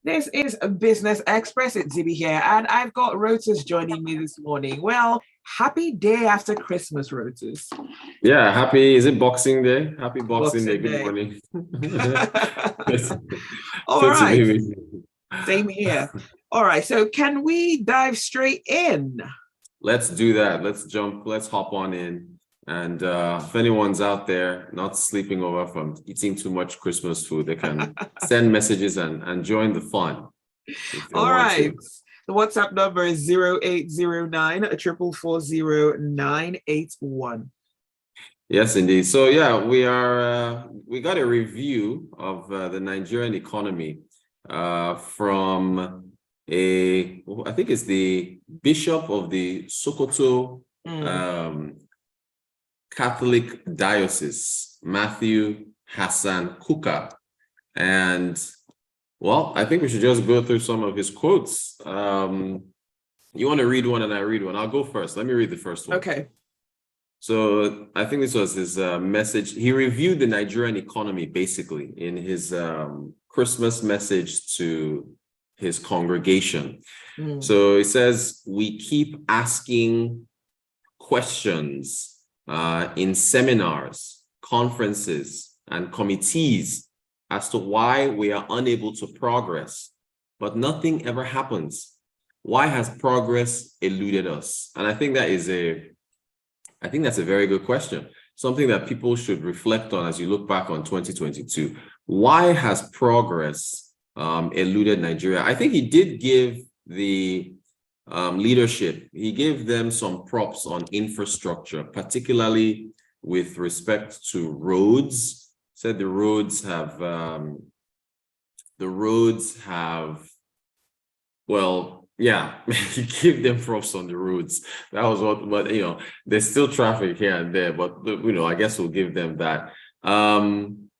This is a Business Express. It's Zibby here, and I've got Rotus joining me this morning. Well, happy day after Christmas, Rotus. Yeah, happy, is it Boxing Day? Happy Boxing Day. Boxing Good Day. morning. It's All good to right, be with you. same here. All right, so can we dive straight in? Let's do that. Let's jump, let's hop on in. And if anyone's out there not sleeping over from eating too much Christmas food, they can send messages and join the fun if they All want right. to. The WhatsApp number is 0809 444 981. Yes, indeed. So yeah, we got a review of the Nigerian economy from I think it's the Bishop of the Sokoto Catholic Diocese, Matthew Hassan Kukah. And well, I think we should just go through some of his quotes. You want to read one and I read one? I'll go first. Let me read the first one. Okay. So I think this was his message. He reviewed the Nigerian economy basically in his Christmas message to his congregation. So he says, we keep asking questions in seminars, conferences, and committees as to why we are unable to progress, but nothing ever happens. Why has progress eluded us? And I think that's a very good question. Something that people should reflect on as you look back on 2022. Why has progress eluded Nigeria? I think he did give the leadership, he gave them some props on infrastructure, particularly with respect to roads. Said the roads have, well, yeah, he gave them props on the roads. That was what, but there's still traffic here and there, but I guess we'll give them that. Then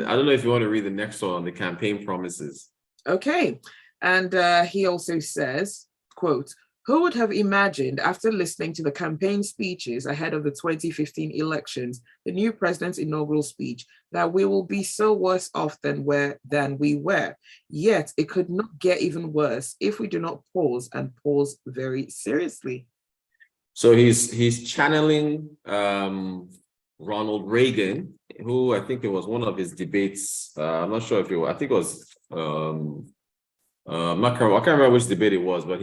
I don't know if you want to read the next one on the campaign promises. Okay. And he also says, quote, who would have imagined after listening to the campaign speeches ahead of the 2015 elections, the new president's inaugural speech, that we will be so worse off than we were. Yet it could not get even worse if we do not pause and pause very seriously. So he's channeling Ronald Reagan, who I think it was one of his debates. I'm not sure if I think it was I can't remember which debate it was, but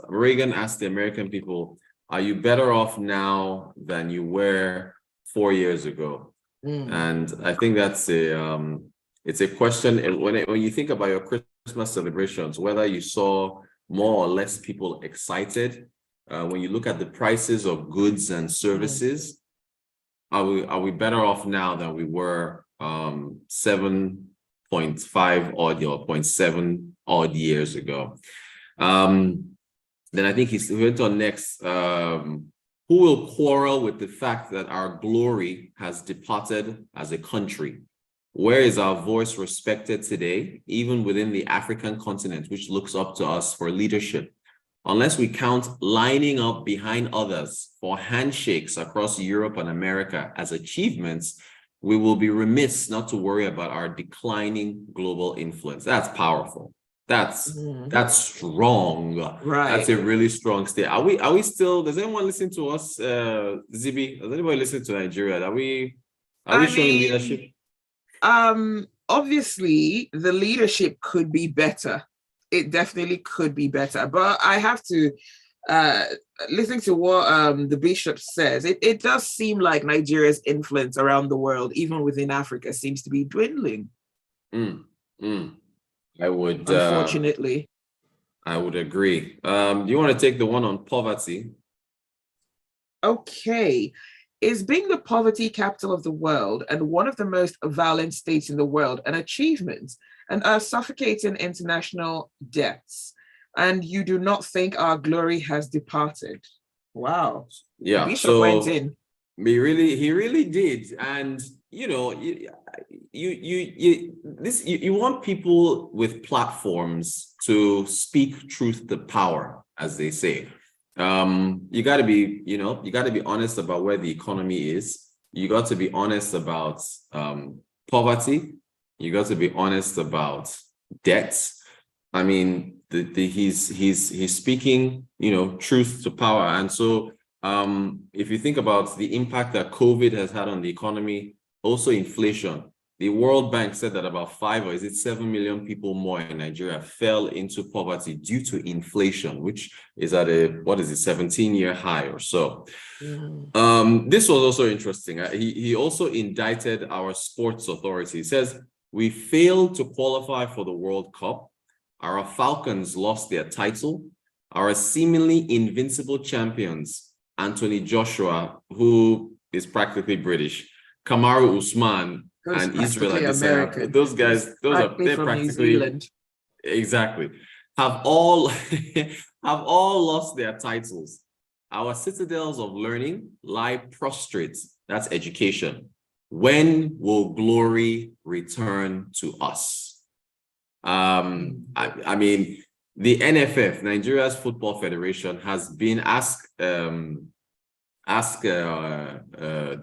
Reagan asked the American people, are you better off now than you were 4 years ago? And I think that's it's a question. And when you think about your Christmas celebrations, whether you saw more or less people excited, when you look at the prices of goods and services, are we better off now than we were 7.5 odd or 0.7 odd years ago? Then I think he went on next. Who will quarrel with the fact that our glory has departed as a country? Where is our voice respected today, even within the African continent, which looks up to us for leadership? Unless we count lining up behind others for handshakes across Europe and America as achievements, we will be remiss not to worry about our declining global influence. That's powerful. That's strong. Right. That's a really strong state. Are we still, does anyone listen to us, Zibby? Does anybody listen to Nigeria? Are we showing leadership? Obviously the leadership could be better. It definitely could be better, but I have to listening to what the bishop says, it does seem like Nigeria's influence around the world, even within Africa, seems to be dwindling. I would, unfortunately. I would agree. Do you want to take the one on poverty? Okay. Is being the poverty capital of the world and one of the most violent states in the world an achievement and are suffocating international debts? And you do not think our glory has departed? Wow. Yeah. The bishop went in. He really did. And you want people with platforms to speak truth to power, as they say. You got to be honest about where the economy is. You got to be honest about poverty. You got to be honest about debts. I mean, he's speaking, truth to power. And so if you think about the impact that COVID has had on the economy, also inflation, the World Bank said that about 7 million people more in Nigeria fell into poverty due to inflation, which is at a 17-year high or so. This was also interesting. He also indicted our sports authority. He says, we failed to qualify for the World Cup. Our Falcons lost their title. Our seemingly invincible champions, Anthony Joshua, who is practically British, Kamaru Usman, and Israel Adesanya, those guys, they're from practically New Zealand. Exactly, have all lost their titles. Our citadels of learning lie prostrate. That's education. When will glory return to us? I mean, the NFF, Nigeria's Football Federation, has been asked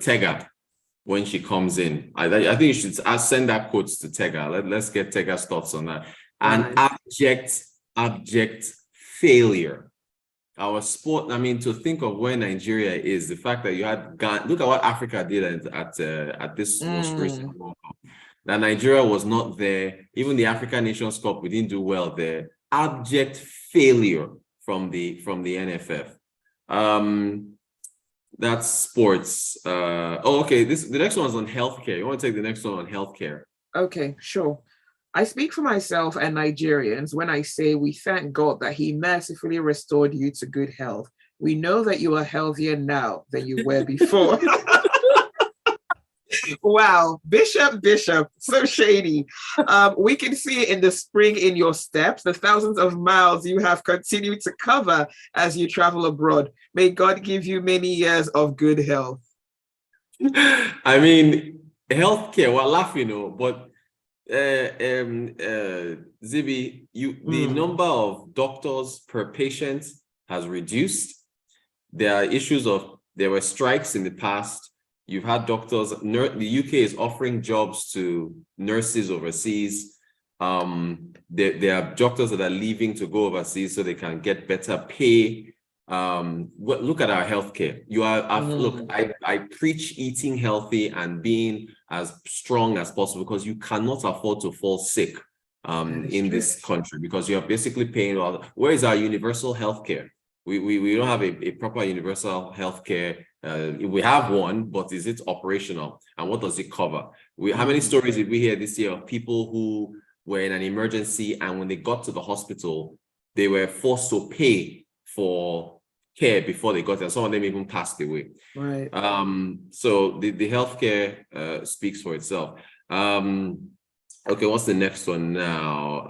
Tega when she comes in. I think you should send that quote to Tega. Let's get Tega's thoughts on that. An abject failure. Our sport, I mean, to think of where Nigeria is, the fact that you had Ghana, look at what Africa did at this most recent World Cup. That Nigeria was not there. Even the African Nations Cup, we didn't do well there. Abject failure from the NFF. That's sports. Okay. The next one is on healthcare. You want to take the next one on healthcare? Okay, sure. I speak for myself and Nigerians when I say we thank God that he mercifully restored you to good health. We know that you are healthier now than you were before. Wow, Bishop, so shady. We can see it in the spring in your steps, the thousands of miles you have continued to cover as you travel abroad. May God give you many years of good health. I mean, healthcare, we're laughing, but Zibby, the number of doctors per patient has reduced. There are issues there were strikes in the past. You've had doctors, the UK is offering jobs to nurses overseas. There are doctors that are leaving to go overseas so they can get better pay. Look at our healthcare. Look, I preach eating healthy and being as strong as possible because you cannot afford to fall sick in this country because you are basically paying where is our universal healthcare? We don't have a proper universal healthcare. We have one, but is it operational? And what does it cover? How many stories did we hear this year of people who were in an emergency and when they got to the hospital, they were forced to pay for care before they got there? Some of them even passed away. Right. So the healthcare speaks for itself. Okay, what's the next one now?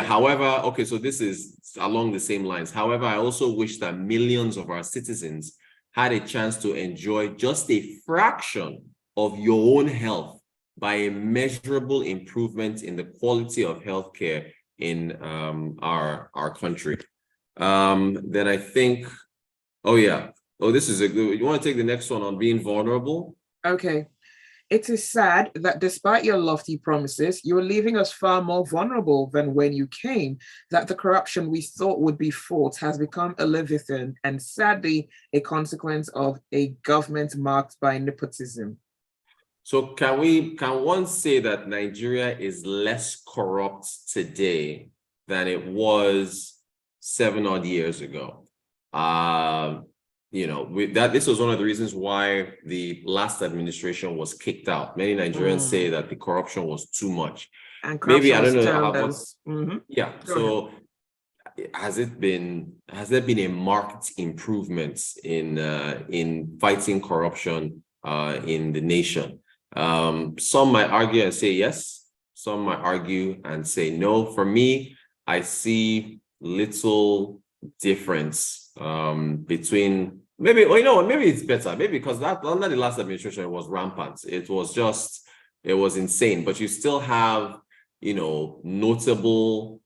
However, so this is along the same lines. However, I also wish that millions of our citizens had a chance to enjoy just a fraction of your own health by a measurable improvement in the quality of healthcare in our country. Then I think, this is you want to take the next one on being vulnerable? Okay. It is sad that despite your lofty promises, you are leaving us far more vulnerable than when you came, that the corruption we thought would be fought has become a leviathan and sadly a consequence of a government marked by nepotism. So can one say that Nigeria is less corrupt today than it was 7 odd years ago? This was one of the reasons why the last administration was kicked out. Many Nigerians say that the corruption was too much. And maybe I don't know. Yeah. So has there been a marked improvement in fighting corruption in the nation? Some might argue and say yes. Some might argue and say no. For me, I see little difference between. Maybe it's better. Maybe because that under the last administration it was rampant. It was insane. But you still have, notable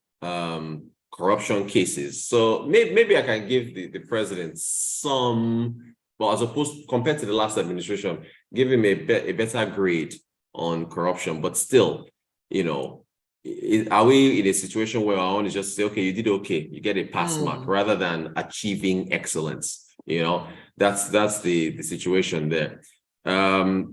corruption cases. So maybe I can give the president some, as opposed compared to the last administration, give him a better grade on corruption. But still, are we in a situation where our own is just say, okay, you did okay, you get a pass mark, rather than achieving excellence? That's the situation there.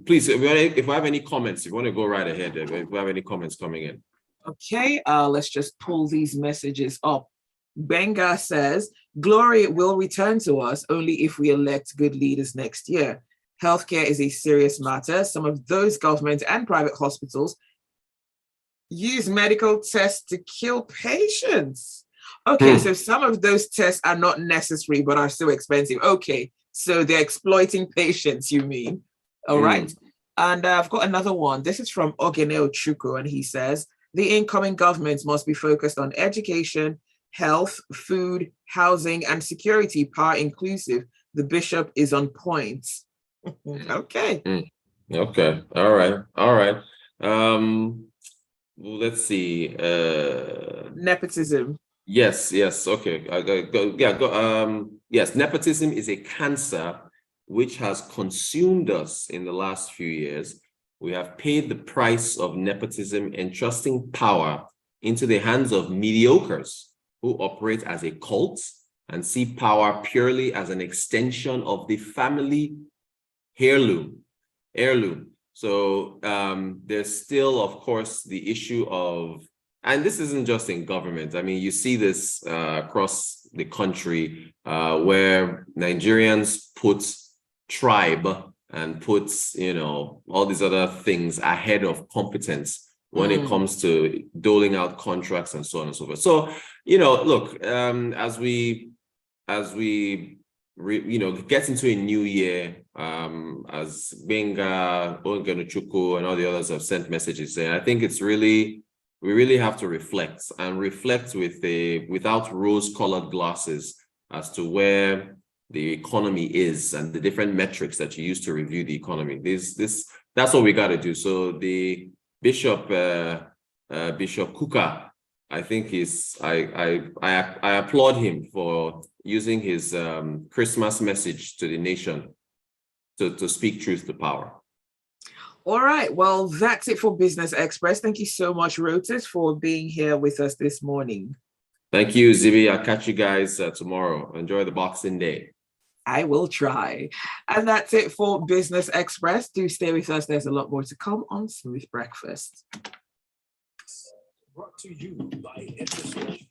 Please, if we have any comments, if you want to go right ahead, if we have any comments coming in. Okay, let's just pull these messages up. Benga says, glory will return to us only if we elect good leaders next year. Healthcare is a serious matter. Some of those government and private hospitals use medical tests to kill patients. Okay, so some of those tests are not necessary, but are so expensive. Okay, so they're exploiting patients, you mean? All right. And I've got another one. This is from Ogeneo Chuku, and he says, the incoming government must be focused on education, health, food, housing, and security, power inclusive. The bishop is on point. Okay. Okay. All right. Let's see. Nepotism. Yes. Okay. Yes, nepotism is a cancer which has consumed us in the last few years. We have paid the price of nepotism, entrusting power into the hands of mediocres who operate as a cult and see power purely as an extension of the family heirloom. So there's still, of course, the issue of, and this isn't just in government. I mean, you see this across the country where Nigerians put tribe and put, all these other things ahead of competence when it comes to doling out contracts and so on and so forth. So, look, as we get into a new year, as Benga, Ogenuchukwu, and all the others have sent messages saying, I think we really have to reflect without rose-colored glasses as to where the economy is and the different metrics that you use to review the economy. That's what we got to do. So the Bishop Kukah, I think I applaud him for using his Christmas message to the nation to speak truth to power. All right. Well, that's it for Business Express. Thank you so much, Rotus, for being here with us this morning. Thank you, Zibby. I'll catch you guys tomorrow. Enjoy the Boxing Day. I will try. And that's it for Business Express. Do stay with us. There's a lot more to come on Smooth Breakfast. Brought to you by Interest.